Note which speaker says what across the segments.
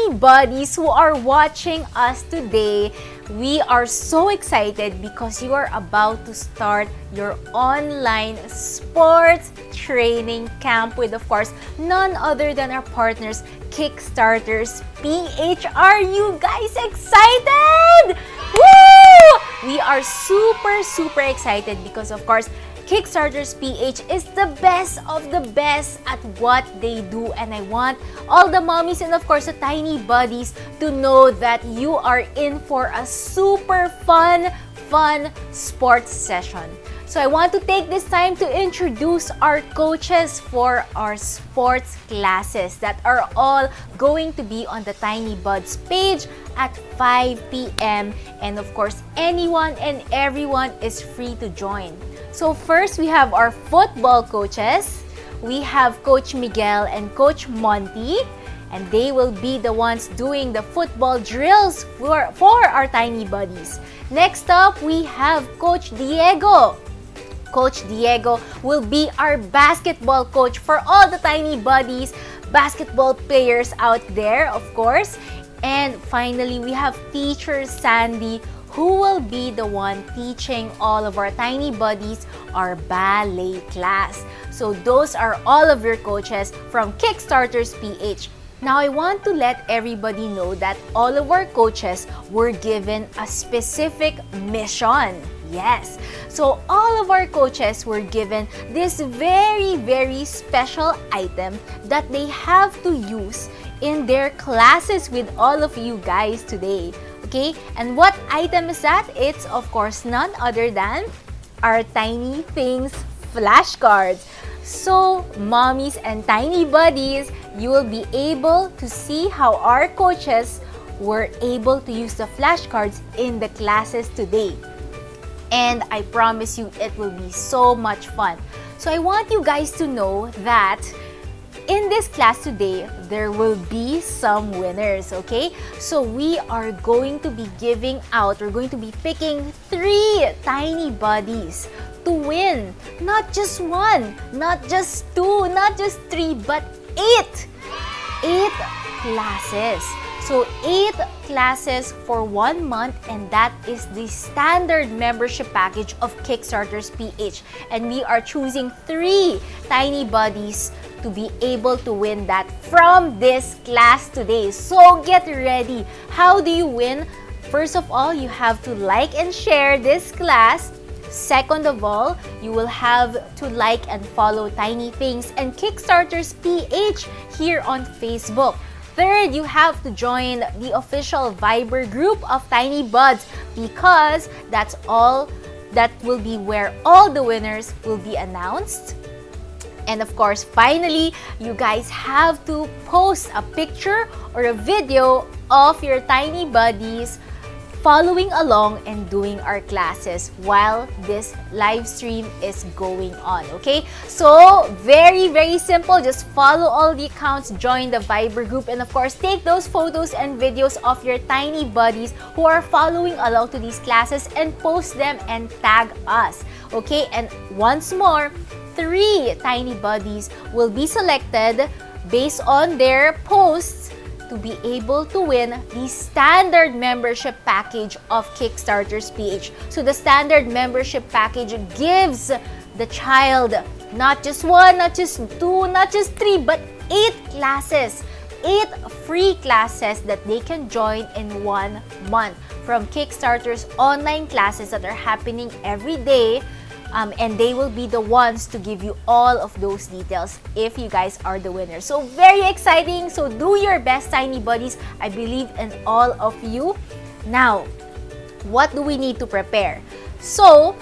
Speaker 1: tiny buddies who are watching us today. We are so excited because you are about to start your online sports training camp with, of course, none other than our partners, Kickstarters PH. Are you guys excited? Woo! We are super excited because, of course, Kickstarters PH is the best of the best at what they do, and I want all the mommies and of course the tiny buddies to know that you are in for a super fun sports session. So I want to take this time to introduce our coaches for our sports classes that are all going to be on the Tiny Buds page at 5 p.m. And of course, anyone and everyone is free to join. So first, we have our football coaches. We have Coach Miguel and Coach Monty, and they will be the ones doing the football drills for our tiny buddies. Next up, we have Coach Diego. Coach Diego will be our basketball coach for all the tiny buddies, basketball players out there, of course. And finally, we have Teacher Sandy, who will be the one teaching all of our tiny buddies our ballet class. So those are all of your coaches from Kickstarters PH. Now, I want to let everybody know that all of our coaches were given a specific mission. Yes. So all of our coaches were given this very special item that they have to use in their classes with all of you guys today. Okay? And what item is that? It's of course none other than our Tiny Things flashcards. So, mommies and tiny buddies, you will be able to see how our coaches were able to use the flashcards in the classes today. And I promise you, it will be so much fun. So I want you guys to know that in this class today, there will be some winners, okay? So we are going to be giving out, we're going to be picking 3 tiny buddies to win. Not just 1, not just 2, not just 3, but 8. 8 classes. So 8 classes for 1 month, and that is the standard membership package of Kickstarters PH. And we are choosing 3 tiny buddies to be able to win that from this class today. So get ready. How do you win? First of all, you have to like and share this class. Second of all, you will have to like and follow Tiny Things and Kickstarters PH here on Facebook. Third, you have to join the official Viber group of Tiny Buds because that will be where all the winners will be announced. And of course, finally, you guys have to post a picture or a video of your tiny buddies following along and doing our classes while this live stream is going on, okay? So, very simple. Just follow all the accounts, join the Viber group, and of course, take those photos and videos of your tiny buddies who are following along to these classes and post them and tag us, okay? And once more, 3 tiny buddies will be selected based on their posts to be able to win the standard membership package of Kickstarters PH. So the standard membership package gives the child not just 1, not just 2, not just 3, but 8 classes. 8 free classes that they can join in 1 month from Kickstarter's online classes that are happening every day. And they will be the ones to give you all of those details if you guys are the winners. So very exciting. So do your best, tiny buddies. I believe in all of you. Now, what do we need to prepare? So,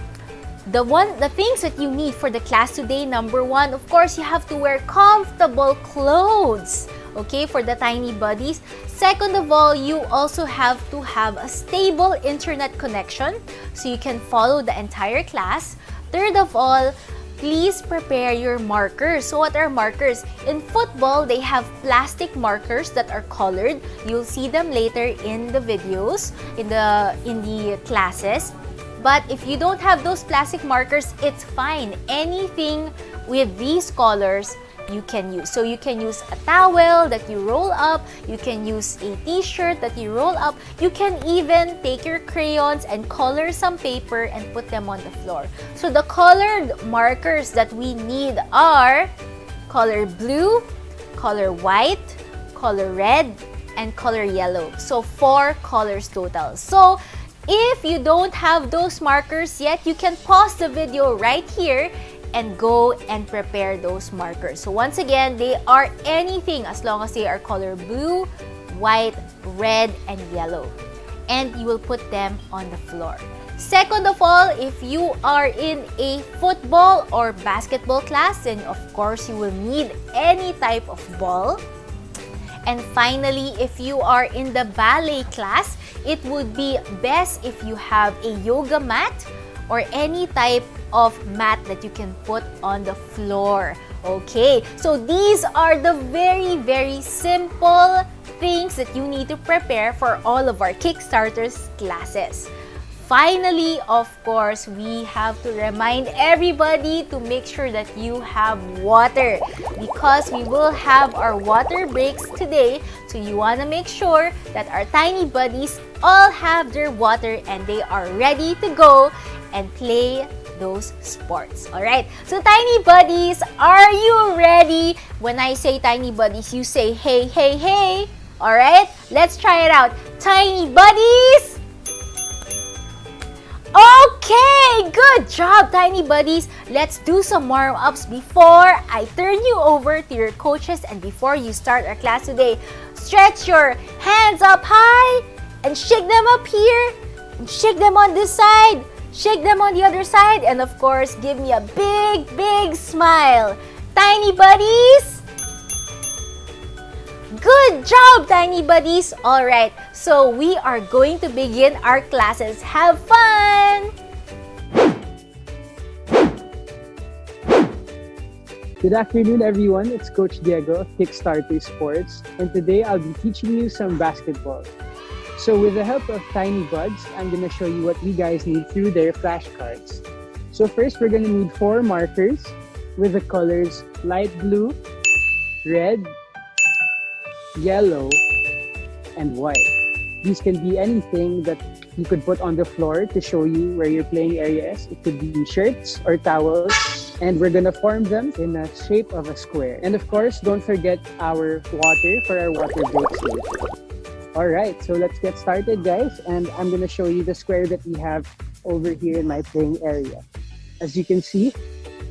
Speaker 1: the things that you need for the class today, number 1, of course, you have to wear comfortable clothes, okay, for the tiny buddies. Second of all, you also have to have a stable internet connection so you can follow the entire class. Third of all, please prepare your markers. So what are markers? In football, they have plastic markers that are colored. You'll see them later in the videos, in the classes. But if you don't have those plastic markers, it's fine. Anything with these colors you can use. So you can use a towel that you roll up, you can use a t-shirt that you roll up, you can even take your crayons and color some paper and put them on the floor. So the colored markers that we need are color blue, color white, color red, and color yellow. So 4 colors total. So if you don't have those markers yet, you can pause the video right here and go and prepare those markers. So once again, they are anything as long as they are color blue, white, red, and yellow. And you will put them on the floor. Second of all, if you are in a football or basketball class, then of course you will need any type of ball. And finally, if you are in the ballet class, it would be best if you have a yoga mat or any type of mat that you can put on the floor. Okay, so these are the very simple things that you need to prepare for all of our Kickstarters classes. Finally, of course, we have to remind everybody to make sure that you have water because we will have our water breaks today. So you want to make sure that our tiny buddies all have their water and they are ready to go and play those sports. Alright, so tiny buddies, are you ready? When I say tiny buddies, you say hey, hey, hey. Alright, let's try it out. Tiny buddies! Okay, good job, tiny buddies. Let's do some warm-ups before I turn you over to your coaches and before you start our class today. Stretch your hands up high and shake them up here and shake them on this side, shake them on the other side, and of course, give me a big smile. Tiny buddies. Good job, tiny buddies. All right, so we are going to begin our classes. Have fun!
Speaker 2: Good afternoon, everyone. It's Coach Diego of Kickstarter Sports, and today I'll be teaching you some basketball. So with the help of Tiny Buds, I'm going to show you what you guys need through their flashcards. So first, we're going to need 4 markers with the colors light blue, red, yellow, and white. These can be anything that you could put on the floor to show you where your playing area is. It could be shirts or towels, and we're gonna form them in the shape of a square. And of course, don't forget our water for our water breaks later. Alright, so let's get started, guys, and I'm gonna show you the square that we have over here in my playing area. As you can see,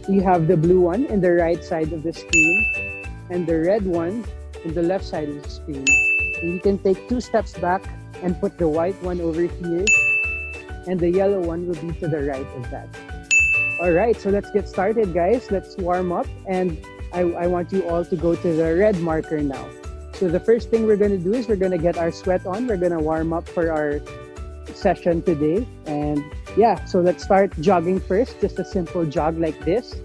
Speaker 2: we have the blue one in the right side of the screen and the red one in the left side of the screen. And you can take 2 steps back and put the white one over here, and the yellow one will be to the right of that. Alright, so let's get started, guys. Let's warm up, and I want you all to go to the red marker now. So the first thing we're going to do is we're going to get our sweat on. We're going to warm up for our session today. And yeah, so let's start jogging first. Just a simple jog like this.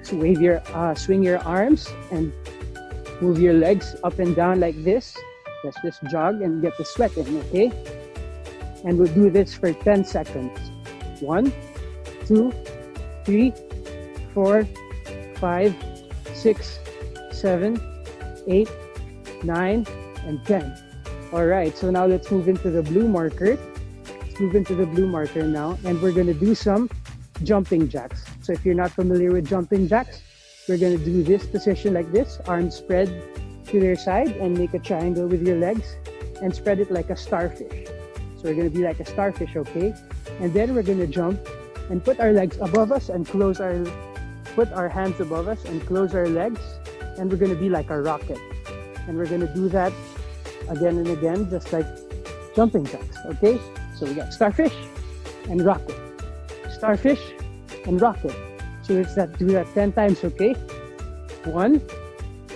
Speaker 2: So swing your arms and move your legs up and down like this. Let's just jog and get the sweat in, okay? And we'll do this for 10 seconds. 1, 2, 3, 4, 5, 6, 7, 8, 9, and 10. Alright, so now let's move into the blue marker. Let's move into the blue marker now, and we're going to do some jumping jacks. So if you're not familiar with jumping jacks, we're going to do this position like this, arms spread to their side, and make a triangle with your legs and spread it like a starfish. So we're going to be like a starfish, okay? And then we're going to jump and put our legs above us and put our hands above us and close our legs, and we're going to be like a rocket. And we're going to do that again and again, just like jumping jacks, okay? So we got starfish and rocket, starfish and rocket. So let's do that 10 times, okay? 1,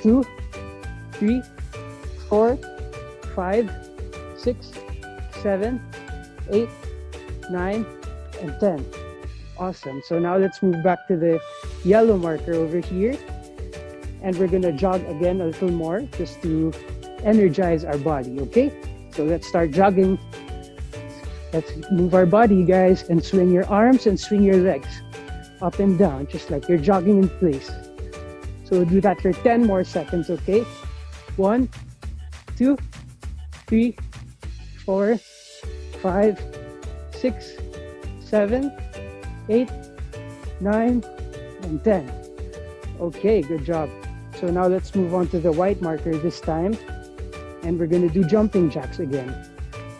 Speaker 2: 2, 3, 4, 5, 6, 7, 8, 9, and 10. Awesome. So now let's move back to the yellow marker over here. And we're going to jog again a little more just to energize our body, okay? So let's start jogging. Let's move our body, guys, and swing your arms and swing your legs up and down, just like you're jogging in place. So do that for 10 more seconds, okay? 1, 2, 3, 4, 5, 6, 7, 8, 9, and 10. Okay, good job. So now let's move on to the white marker this time. And we're gonna do jumping jacks again.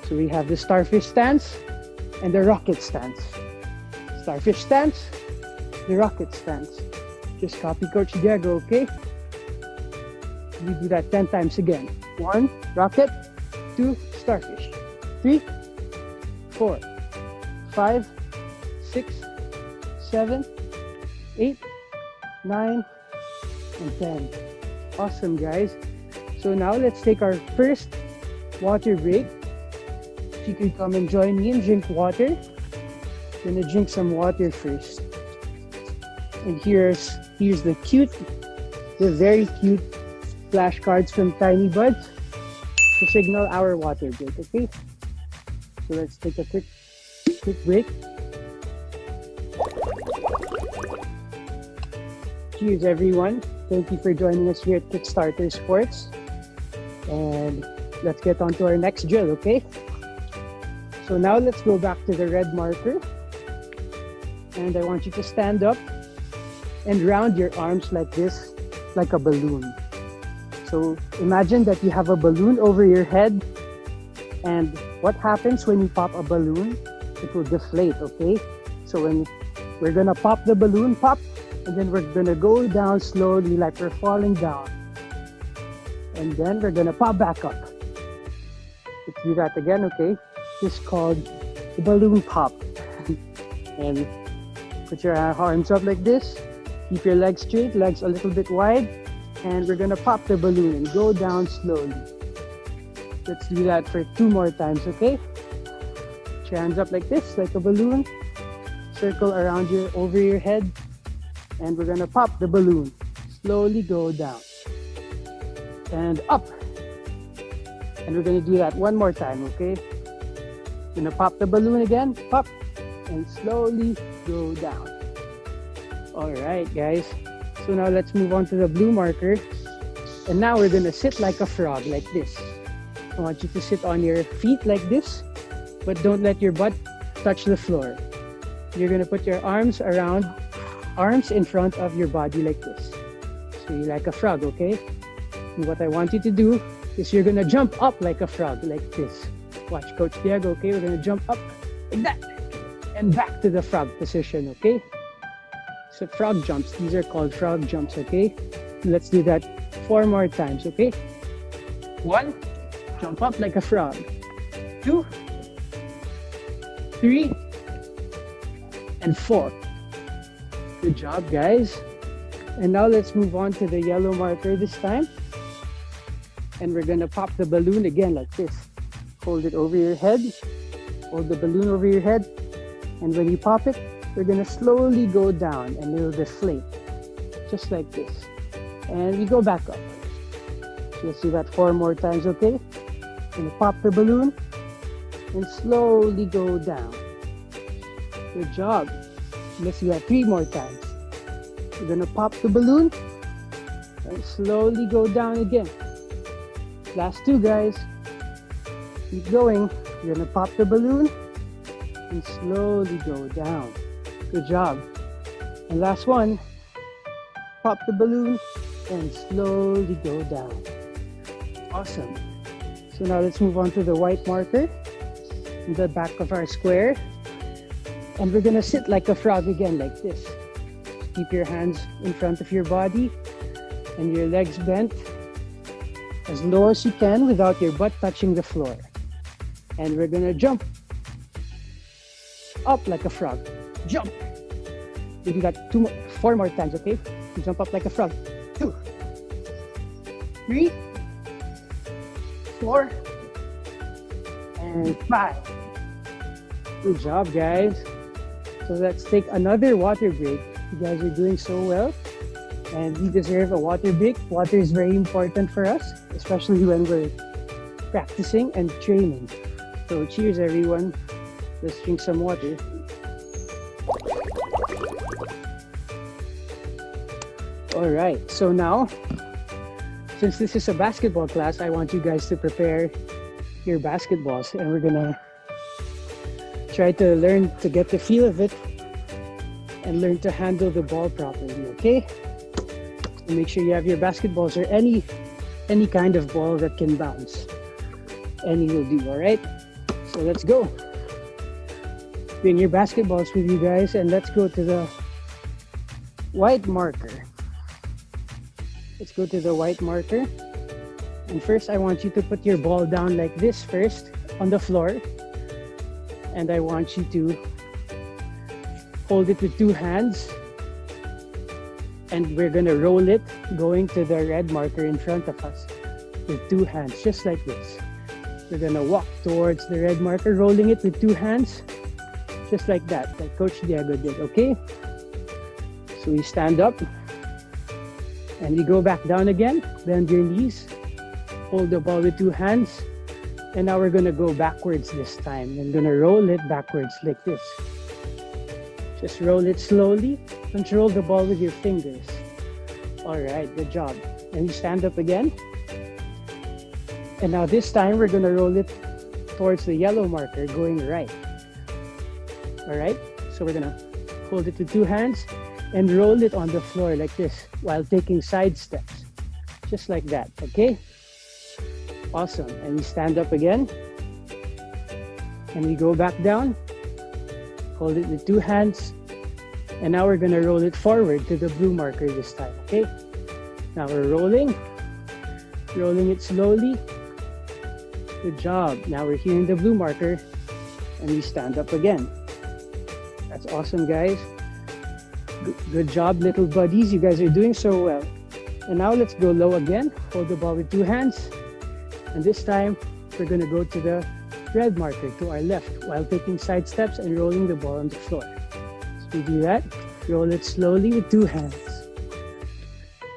Speaker 2: So we have the starfish stance and the rocket stance. Starfish stance, the rocket stance. Just copy Coach Diego, okay? We do that 10 times again. 1, rocket, 2, starfish, 3, 4, 5, 6, 7, 8, 9, and 10. Awesome, guys. So now let's take our first water break. If you could come and join me and drink water. I'm gonna drink some water first. And here's the very cute flashcards from Tiny Buds to signal our water break, okay? So let's take a quick break. Cheers, everyone. Thank you for joining us here at Kickstarter Sports. And let's get on to our next drill, okay? So now let's go back to the red marker. And I want you to stand up and round your arms like this, like a balloon. So imagine that you have a balloon over your head. And what happens when you pop a balloon? It will deflate, okay? So when we're gonna pop the balloon, pop, and then we're gonna go down slowly like we're falling down. And then we're gonna pop back up. Let's do that again, okay? This is called the balloon pop. And put your arms up like this. Keep your legs straight, legs a little bit wide. And we're gonna pop the balloon and go down slowly. Let's do that for 2 more times, okay? Put your hands up like this, like a balloon. Circle around over your head. And we're gonna pop the balloon. Slowly go down. And up. And we're gonna do that 1 more time, okay? Gonna pop the balloon again, pop, and slowly go down. All right, guys. So now let's move on to the blue marker. And now we're gonna sit like a frog, like this. I want you to sit on your feet like this, but don't let your butt touch the floor. You're gonna put your arms in front of your body like this. So you're like a frog, okay? And what I want you to do is you're gonna jump up like a frog, like this. Watch Coach Diego, okay? We're gonna jump up like that and back to the frog position, okay? So frog jumps, these are called frog jumps, okay? Let's do that 4 more times, okay? 1, jump up like a frog. 2, 3, and 4. Good job, guys. And now let's move on to the yellow marker this time. And we're gonna pop the balloon again like this. Hold it over your head. Hold the balloon over your head. And when you pop it, we're gonna slowly go down and it'll deflate. Just like this. And we go back up. So let's do that 4 more times, okay? Gonna pop the balloon and slowly go down. Good job. Let's do that 3 more times. We're gonna pop the balloon and slowly go down again. Last 2, guys. Keep going. You're gonna pop the balloon and slowly go down. Good job. And last one. Pop the balloon and slowly go down. Awesome. So now let's move on to the white marker in the back of our square. And we're gonna sit like a frog again, like this. Keep your hands in front of your body and your legs bent as low as you can without your butt touching the floor. And we're gonna jump up like a frog. Jump. We do that 4 more times, okay? You jump up like a frog. 2, 3, 4, and 5. Good job, guys. So let's take another water break. You guys are doing so well. And we deserve a water break. Water is very important for us, especially when we're practicing and training. So cheers, everyone. Let's drink some water. All right, so now, since this is a basketball class, I want you guys to prepare your basketballs, and we're gonna try to learn to get the feel of it and learn to handle the ball properly, okay? So make sure you have your basketballs or any kind of ball that can bounce. Any will do, all right? So let's go. Bring your basketballs with you guys, and let's go to the white marker. Let's go to the white marker. And first, I want you to put your ball down like this first on the floor. And I want you to hold it with two hands. And we're gonna roll it going to the red marker in front of us with two hands, just like this. We're gonna walk towards the red marker, rolling it with two hands, just like that, like Coach Diego did, okay? So we stand up and we go back down again, bend your knees, hold the ball with two hands, and now we're gonna go backwards this time. I'm gonna roll it backwards like this. Just roll it slowly, control the ball with your fingers. All right, good job. And we stand up again. And now this time we're gonna roll it towards the yellow marker, going right. All right, so we're gonna hold it with two hands and roll it on the floor like this while taking side steps, just like that, okay? Awesome, and we stand up again, and we go back down, hold it with two hands, and now we're gonna roll it forward to the blue marker this time, okay? Now we're rolling it slowly. Good job. Now we're here in the blue marker, and we stand up again. That's awesome, guys. Good job, little buddies. You guys are doing so well. And now let's go low again. Hold the ball with two hands. And this time, we're gonna go to the red marker to our left while taking side steps and rolling the ball on the floor. So we do that. Roll it slowly with two hands.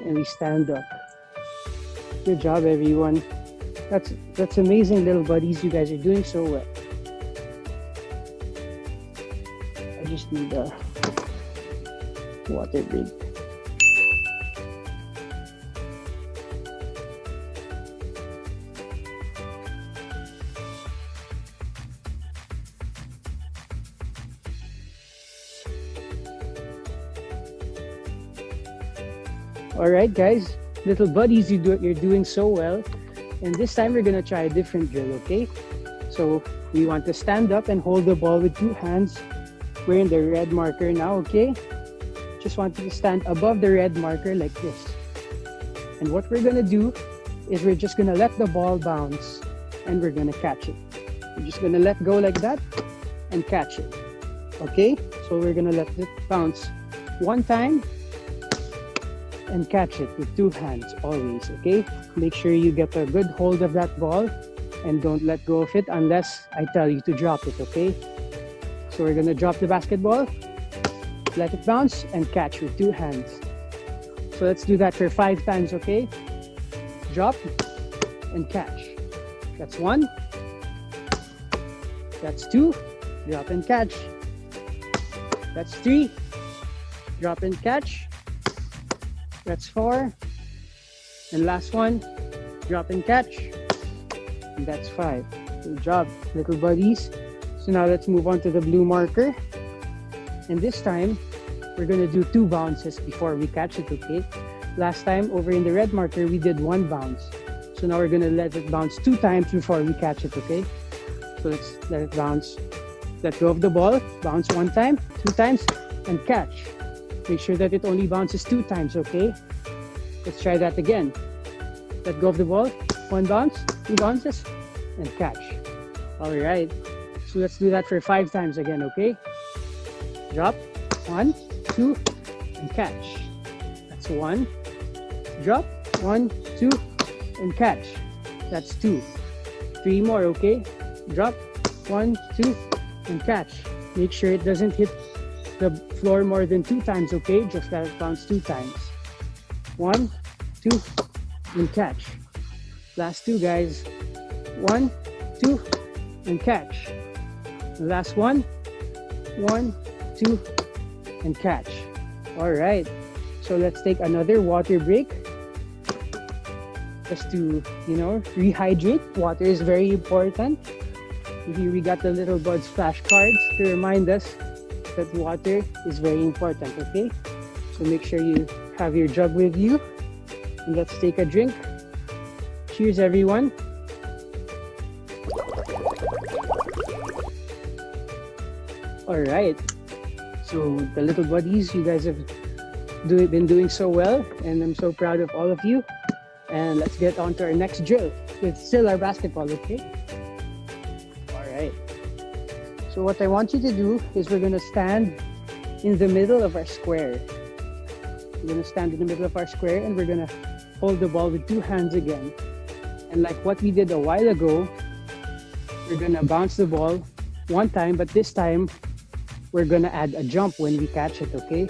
Speaker 2: And we stand up. Good job, everyone. That's amazing, little buddies. You guys are doing so well. I just need a water break. All right, guys, little buddies, you're doing so well. And this time we're gonna try a different drill, okay? So we want to stand up and hold the ball with two hands. We're in the red marker now, okay? Just want you to stand above the red marker like this. And what we're gonna do is we're just gonna let the ball bounce and we're gonna catch it. We're just gonna let go like that and catch it, okay? So we're gonna let it bounce one time and catch it with two hands always, okay? Make sure you get a good hold of that ball and don't let go of it unless I tell you to drop it, okay? So we're gonna drop the basketball, let it bounce, and catch with two hands. So let's do that for 5 times, okay? Drop and catch. That's 1. That's 2. Drop and catch. That's 3. Drop and catch. That's 4. And last one, drop and catch. And that's 5. Good job, little buddies. So now let's move on to the blue marker. And this time, we're gonna do 2 bounces before we catch it, okay? Last time, over in the red marker, we did 1 bounce. So now we're gonna let it bounce 2 times before we catch it, okay? So let's let it bounce. Let go of the ball, bounce 1 time, 2 times, and catch. Make sure that it only bounces 2 times, okay? Let's try that again. Let go of the ball, 1 bounce, 2 bounces, and catch. All right. So let's do that for 5 times again, okay? Drop, 1, 2, and catch. That's 1. Drop, 1, 2, and catch. That's 2. 3 more, okay? Drop, 1, 2, and catch. Make sure it doesn't hit the floor more than 2 times, okay? Just let it bounce 2 times. 1, 2, and catch. Last 2, guys. 1, 2, and catch. Last one. 1, 2, and catch. All right. So let's take another water break just to, rehydrate. Water is very important. Here we got the Little Buds flashcards to remind us that water is very important, okay? So make sure you have your jug with you. And let's take a drink. Cheers, everyone. All right. So the little buddies, you guys have been doing so well, and I'm so proud of all of you. And let's get on to our next drill. It's still our basketball, okay? All right. So what I want you to do is we're gonna stand in the middle of our square. We're gonna stand in the middle of our square, and we're gonna hold the ball with two hands again. And like what we did a while ago, we're gonna bounce the ball one time, but this time we're gonna add a jump when we catch it, okay?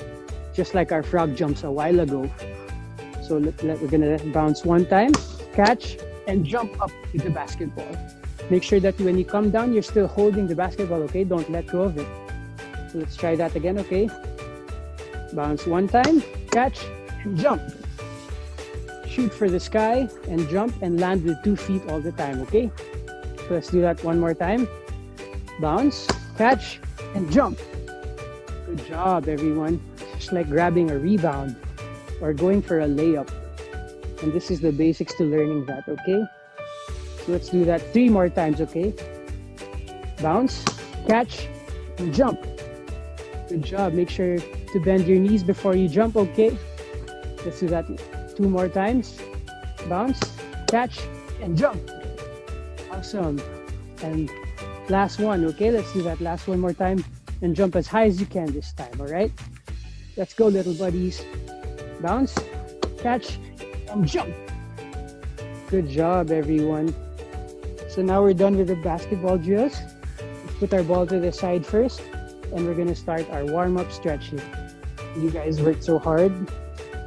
Speaker 2: Just like our frog jumps a while ago. So we're gonna bounce one time, catch, and jump up with the basketball. Make sure that when you come down, you're still holding the basketball, okay? Don't let go of it. So let's try that again, okay? Bounce one time, catch, and jump. Shoot for the sky, and jump, and land with 2 feet all the time, okay? So let's do that one more time. Bounce, catch, and jump. Good job, everyone. Just like grabbing a rebound or going for a layup. And this is the basics to learning that, okay? So let's do that 3 more times, okay? Bounce, catch, and jump. Good job. Make sure to bend your knees before you jump, okay? Let's do that 2 more times. Bounce, catch, and jump. Awesome. And last one, okay? Let's do that last one more time and jump as high as you can this time, all right? Let's go, little buddies. Bounce, catch, and jump. Good job, everyone. So now we're done with the basketball drills. Let's put our ball to the side first, and we're gonna start our warm-up stretching. You guys worked so hard.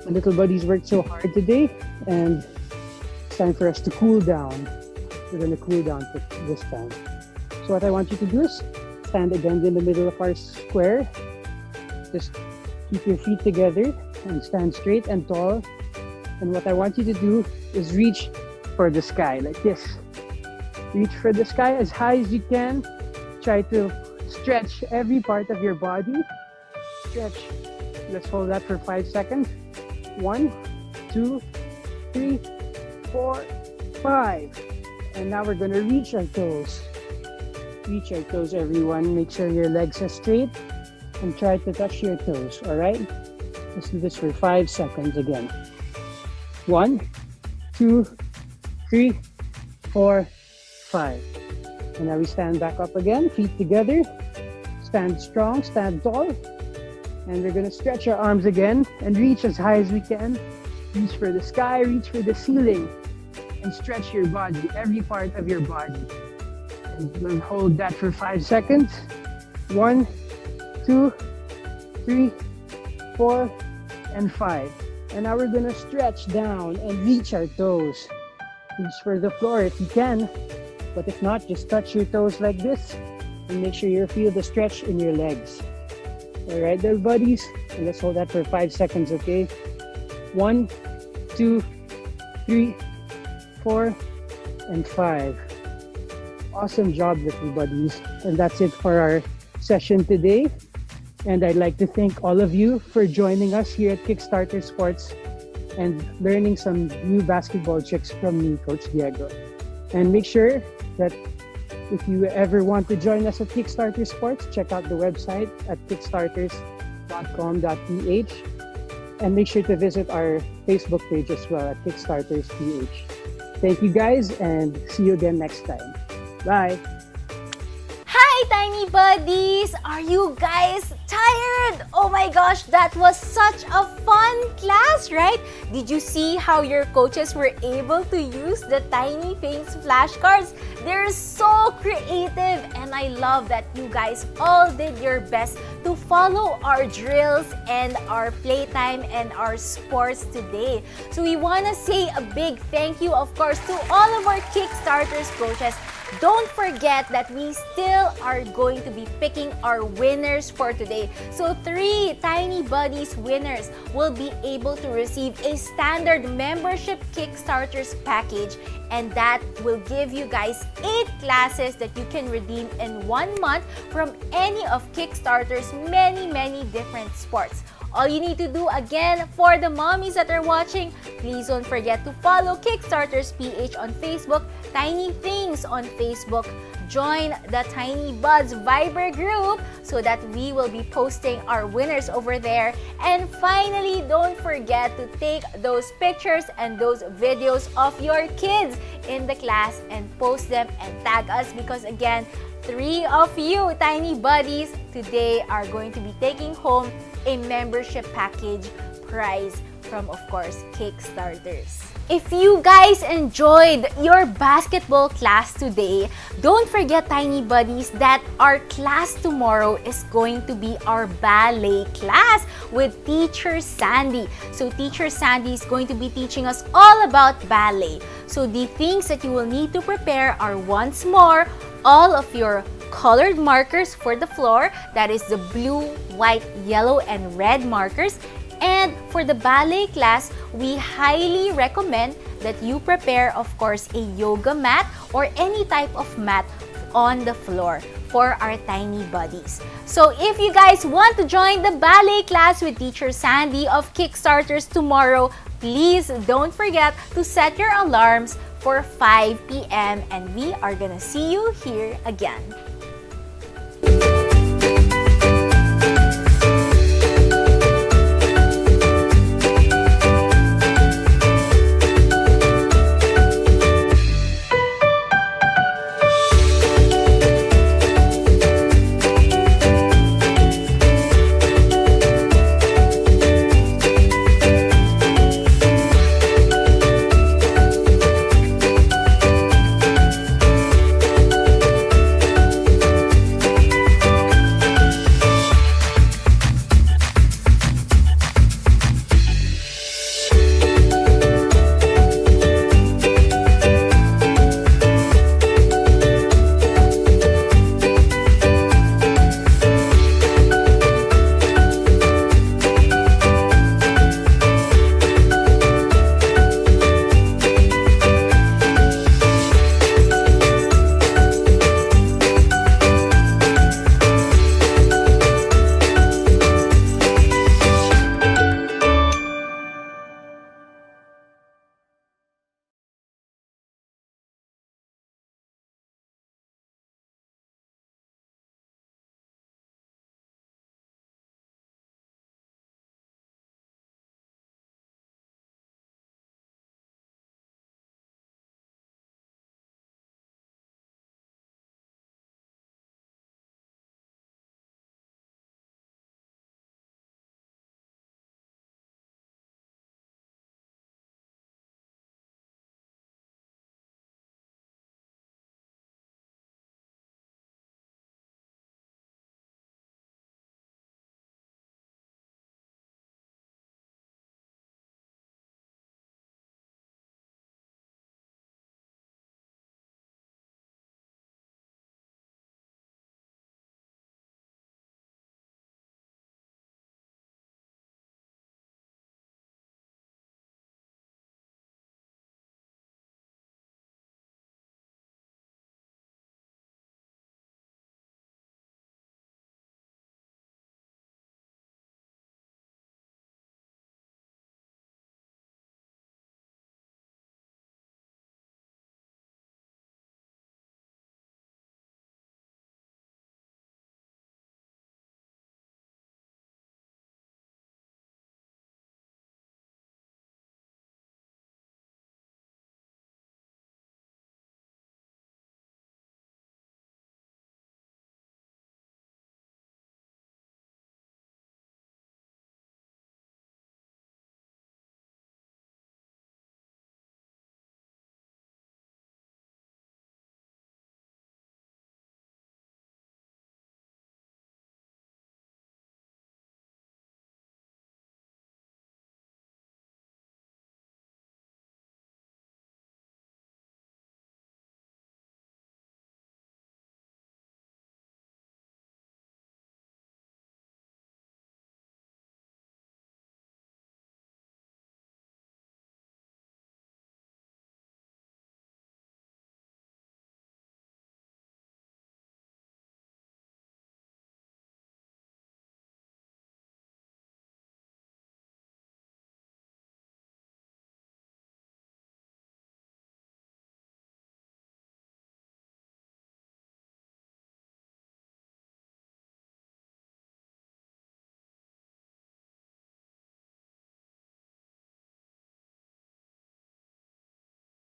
Speaker 2: The little buddies worked so hard today, and it's time for us to cool down. We're gonna cool down this time. So what I want you to do is stand again in the middle of our square. Just keep your feet together and stand straight and tall. And what I want you to do is reach for the sky like this. Reach for the sky as high as you can. Try to stretch every part of your body. Stretch. Let's hold that for 5 seconds. 1, 2, 3, 4, 5. And now we're gonna reach our toes. Reach your toes, everyone. Make sure your legs are straight and try to touch your toes, all right? Let's do this for 5 seconds again. 1, 2, 3, 4, 5. And now we stand back up again, feet together. Stand strong, stand tall. And we're gonna stretch our arms again and reach as high as we can. Reach for the sky, reach for the ceiling. And stretch your body, every part of your body. And we'll hold that for 5 seconds. 1, 2, 3, 4, and 5. And now we're gonna stretch down and reach our toes. Reach for the floor if you can. But if not, just touch your toes like this and make sure you feel the stretch in your legs. All right, little buddies. And let's hold that for 5 seconds, okay? 1, 2, 3, 4, and 5. Awesome job, little buddies. And that's it for our session today. And I'd like to thank all of you for joining us here at Kickstarter Sports and learning some new basketball tricks from me, Coach Diego. And make sure that if you ever want to join us at Kickstarter Sports, check out the website at kickstarters.com.ph. And make sure to visit our Facebook page as well at KickstartersPH. Thank you guys, and see you again next time. Bye!
Speaker 1: Hi, Tiny Buddies! Are you guys tired? Oh my gosh, that was such a fun class, right? Did you see how your coaches were able to use the Tiny Things flashcards? They're so creative, and I love that you guys all did your best to follow our drills and our playtime and our sports today. So we want to say a big thank you, of course, to all of our Kickstarters coaches don't forget that we still are going to be picking our winners for today. So 3 Tiny Buddies winners will be able to receive a standard membership Kickstarters package, and that will give you guys 8 classes that you can redeem in 1 month from any of Kickstarter's many different sports. All you need to do, again, for the mommies that are watching, please don't forget to follow Kickstarters PH on Facebook, Tiny Things on Facebook. Join the Tiny Buds Viber group so that we will be posting our winners over there. And finally, don't forget to take those pictures and those videos of your kids in the class and post them and tag us, because again, 3 of you Tiny Buddies today are going to be taking home a membership package prize from, of course, Kickstarters. If you guys enjoyed your basketball class today, don't forget, Tiny Buddies, that our class tomorrow is going to be our ballet class with Teacher Sandy. So Teacher Sandy is going to be teaching us all about ballet. So the things that you will need to prepare are, once more, all of your colored markers for the floor, that is the blue, white, yellow, and red markers. And for the ballet class, we highly recommend that you prepare, of course, a yoga mat or any type of mat on the floor for our Tiny Buddies. So if you guys want to join the ballet class with Teacher Sandy of Kickstarters tomorrow, please don't forget to set your alarms for 5 p.m. and we are gonna see you here again.